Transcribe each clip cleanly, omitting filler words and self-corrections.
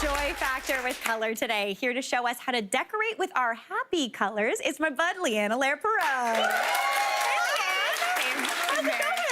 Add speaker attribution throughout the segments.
Speaker 1: joy factor with color today. Here to show us how to decorate with our happy colors is my bud, Leigh-Ann Allaire Perrault.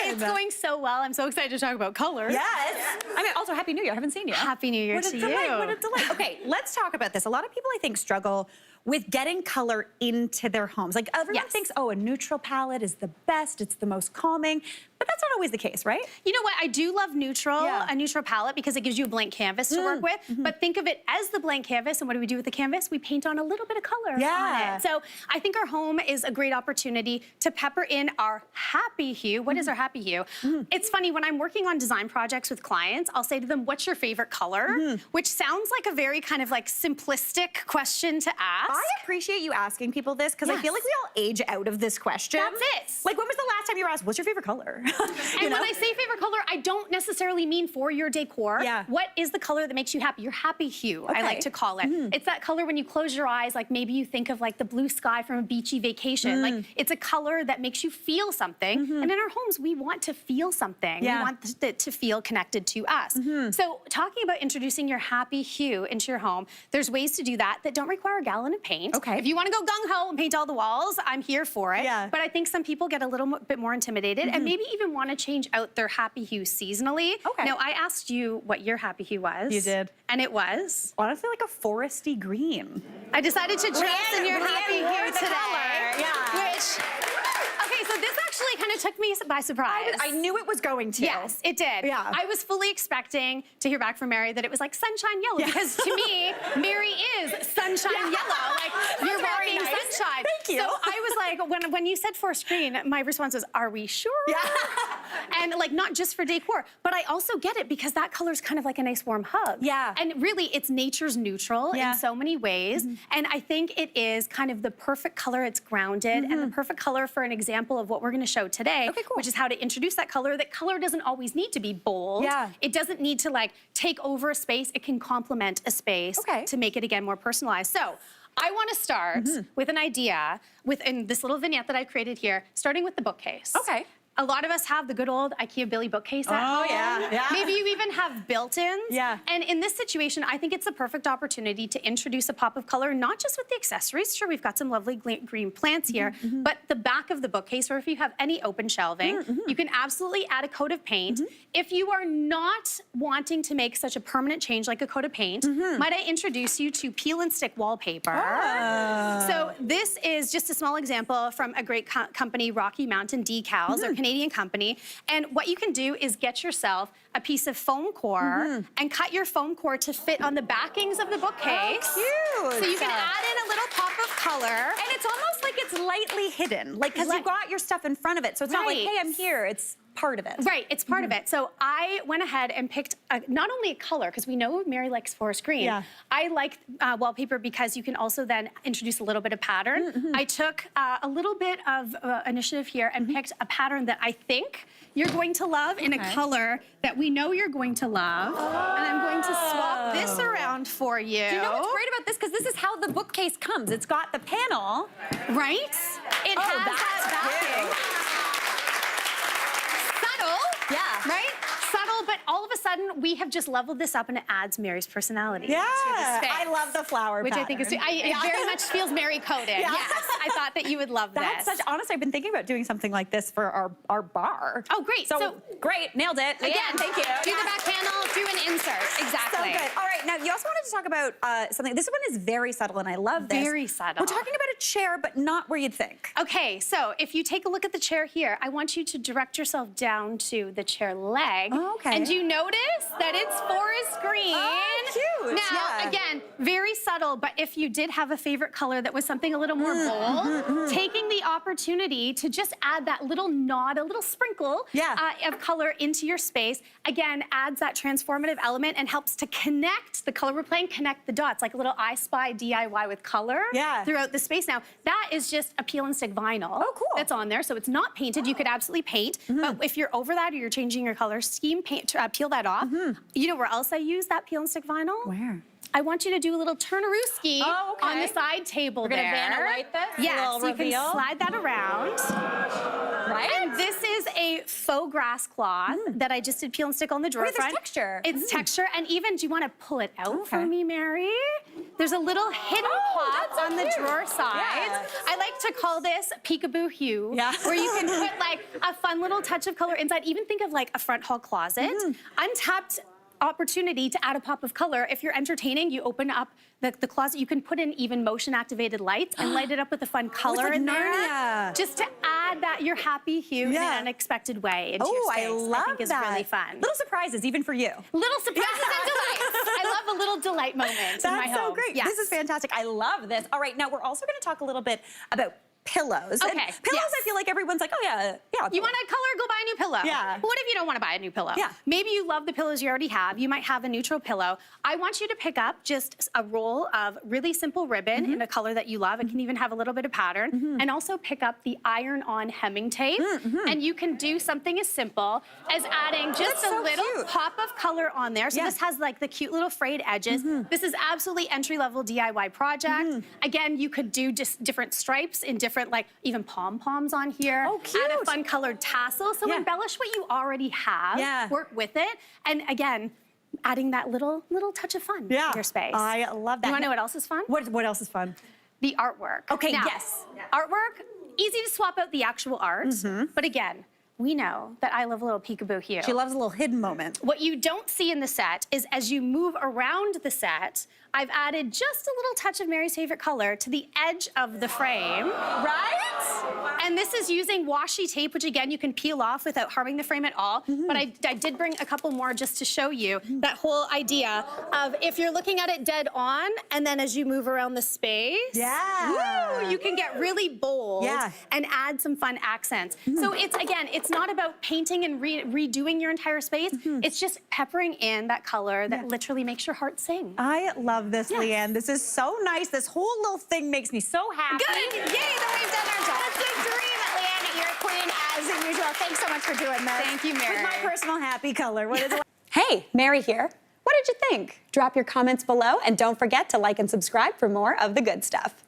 Speaker 2: It's going so well. I'm so excited to talk about colors.
Speaker 1: Yes. I mean, also, Happy New Year. I haven't seen you.
Speaker 2: Happy New Year to you.
Speaker 1: What a delight. Okay, let's talk about this. A lot of people, I think, struggle with getting color into their homes. Like, everyone thinks, oh, a neutral palette is the best. It's the most calming. But that's not always the case, right?
Speaker 2: You know what? I do love neutral, a neutral palette, because it gives you a blank canvas to work with. But think of it as the blank canvas, and what do we do with the canvas? We paint on a little bit of color on it. So I think our home is a great opportunity to pepper in our happy hue. What is our happy hue? It's funny, when I'm working on design projects with clients, I'll say to them, what's your favorite color? Which sounds like a very kind of like simplistic question to ask.
Speaker 1: I appreciate you asking people this, because I feel like we all age out of this question.
Speaker 2: That's it.
Speaker 1: Like, when was the last time you were asked, what's your favorite color?
Speaker 2: And when I say favorite color, I don't necessarily mean for your decor. What is the color that makes you happy? Your happy hue, I like to call it. It's that color when you close your eyes, like maybe you think of like the blue sky from a beachy vacation. Like, it's a color that makes you feel something. And in our homes, we want to feel something. We want it to feel connected to us. So talking about introducing your happy hue into your home, there's ways to do that that don't require a gallon of paint. If you want to go gung-ho and paint all the walls, I'm here for it. But I think some people get a little bit more intimidated and maybe even want to change out their happy hue seasonally. Now, I asked you what your happy hue was.
Speaker 1: You did.
Speaker 2: And it was?
Speaker 1: Honestly, like a foresty green.
Speaker 2: I decided to dress in your happy hue today. Which, okay, so this actually kind of took me by surprise.
Speaker 1: I knew it was going to.
Speaker 2: Yes, it did. I was fully expecting to hear back from Mary that it was like sunshine yellow, because to me, Mary is sunshine yellow. Like, you're rocking sunshine.
Speaker 1: Thank you.
Speaker 2: So I was like, when you said forest green, my response was, are we sure? And like, not just for decor, but I also get it because that color is kind of like a nice warm hug. And really, it's nature's neutral in so many ways. And I think it is kind of the perfect color. It's grounded and the perfect color for an example of what we're going to show today, which is how to introduce that color. That color doesn't always need to be bold. It doesn't need to like take over a space. It can complement a space to make it, again, more personalized. So I want to start with an idea within this little vignette that I created here, starting with the bookcase. A lot of us have the good old IKEA Billy bookcase at home. Maybe you even have built-ins. And in this situation, I think it's the perfect opportunity to introduce a pop of color, not just with the accessories. Sure, we've got some lovely green plants here, but the back of the bookcase, or if you have any open shelving, you can absolutely add a coat of paint. If you are not wanting to make such a permanent change like a coat of paint, might I introduce you to peel and stick wallpaper. So this is just a small example from a great company, Rocky Mountain Decals. They're Canadian company. And what you can do is get yourself a piece of foam core and cut your foam core to fit on the backings of the bookcase.
Speaker 1: Oh, cute.
Speaker 2: So you can add in a little pop of color.
Speaker 1: And it's almost like it's lightly hidden, like, because you've got your stuff in front of it. So it's not like, hey, I'm here. It's part of it.
Speaker 2: Right, it's part of it. So I went ahead and picked not only a color, because we know Mary likes forest green. I like wallpaper because you can also then introduce a little bit of pattern. I took a little bit of initiative here and picked a pattern that I think you're going to love in a color that we know you're going to love. And I'm going to swap this around for you.
Speaker 1: Do you know what's great about this? Because this is how the bookcase comes. It's got the panel.
Speaker 2: Right? It has that backing. Right? Subtle, but all of a sudden, we have just leveled this up and it adds Mary's personality to the space.
Speaker 1: I love the flower
Speaker 2: Which
Speaker 1: pattern.
Speaker 2: I think is, it very much feels Mary-coded. Yes, I thought that you would love this.
Speaker 1: Honestly, I've been thinking about doing something like this for our bar.
Speaker 2: Oh, great.
Speaker 1: So great, nailed it. Again, thank you.
Speaker 2: Do the back panel, do an insert. Exactly.
Speaker 1: So good. All right, now you also wanted to talk about something. This one is very subtle, and I love this.
Speaker 2: Very subtle.
Speaker 1: We're talking about a chair, but not where you'd think.
Speaker 2: Okay, so if you take a look at the chair here, I want you to direct yourself down to the chair leg. And you notice that it's forest green.
Speaker 1: Oh, cute.
Speaker 2: Now, again, very subtle, but if you did have a favorite color that was something a little more bold, taking the opportunity to just add that little nod, a little sprinkle of color into your space, again, adds that transformative element and helps to connect the color we're playing, connect the dots, like a little I Spy DIY with color throughout the space. Now, that is just a peel and stick vinyl that's on there, so it's not painted. You could absolutely paint, but if you're over that or you're changing your color scheme, peel that off. You know where else I use that peel and stick vinyl?
Speaker 1: Where? Where?
Speaker 2: I want you to do a little turn-a-rooski on the side table there.
Speaker 3: We're gonna Vanna White this?
Speaker 2: Yes, you can slide that around.
Speaker 3: Right?
Speaker 2: And this is a faux grass cloth that I just did peel and stick on the drawer front.
Speaker 3: There's texture.
Speaker 2: It's texture, and even, do you want to pull it out for me, Mary? There's a little hidden pop on the drawer sides. I like to call this peekaboo hue, where you can put like a fun little touch of color inside. Even think of like a front hall closet. Untapped opportunity to add a pop of color. If you're entertaining, you open up the closet, you can put in even motion activated lights and light it up with a fun color in there. Just to add that your happy hue in an unexpected way into your space.
Speaker 1: I love
Speaker 2: I think is really fun.
Speaker 1: Little surprises, even for you.
Speaker 2: Little surprises and delights. I love a little delight moment in my home.
Speaker 1: That's so great.
Speaker 2: Yes.
Speaker 1: This is fantastic. I love this. All right, now we're also going to talk a little bit about pillows.
Speaker 2: Okay.
Speaker 1: And pillows, I feel like everyone's like, oh yeah.
Speaker 2: You want a color, go buy a new pillow.
Speaker 1: Yeah.
Speaker 2: But what if you don't want to buy a new pillow?
Speaker 1: Yeah.
Speaker 2: Maybe you love the pillows you already have. You might have a neutral pillow. I want you to pick up just a roll of really simple ribbon in a color that you love. It can even have a little bit of pattern. And also pick up the iron-on hemming tape. And you can do something as simple as adding just a little pop of color on there. So this has like the cute little frayed edges. This is absolutely entry-level DIY project. Again, you could do just different stripes in different, like even pom-poms on here.
Speaker 1: Oh, cute.
Speaker 2: Add a fun colored tassel. So embellish what you already have. Work with it. And again, adding that little touch of fun to your space.
Speaker 1: I love that.
Speaker 2: You want to know what else is fun?
Speaker 1: What else is fun?
Speaker 2: The artwork.
Speaker 1: Okay,
Speaker 2: now,
Speaker 1: yes.
Speaker 2: Artwork, easy to swap out the actual art. But again, we know that I love a little peekaboo hue.
Speaker 1: She loves a little hidden moment.
Speaker 2: What you don't see in the set is as you move around the set, I've added just a little touch of Mary's favorite color to the edge of the frame.
Speaker 1: Right?
Speaker 2: And this is using washi tape, which again, you can peel off without harming the frame at all. But I did bring a couple more just to show you that whole idea of if you're looking at it dead on, and then as you move around the space, you can get really bold and add some fun accents. So it's, again, it's not about painting and redoing your entire space. It's just peppering in that color that literally makes your heart sing.
Speaker 1: I love this, Leigh-Ann. This is so nice. This whole little thing makes me so happy.
Speaker 2: Good. Yay, that we've done our job.
Speaker 1: It's a dream, Leigh-Ann. You're a queen as usual. Thanks so much for doing this.
Speaker 2: Thank you, Mary.
Speaker 1: With my personal happy color. What is it?
Speaker 3: Hey, Mary here. What did you think? Drop your comments below and don't forget to like and subscribe for more of the good stuff.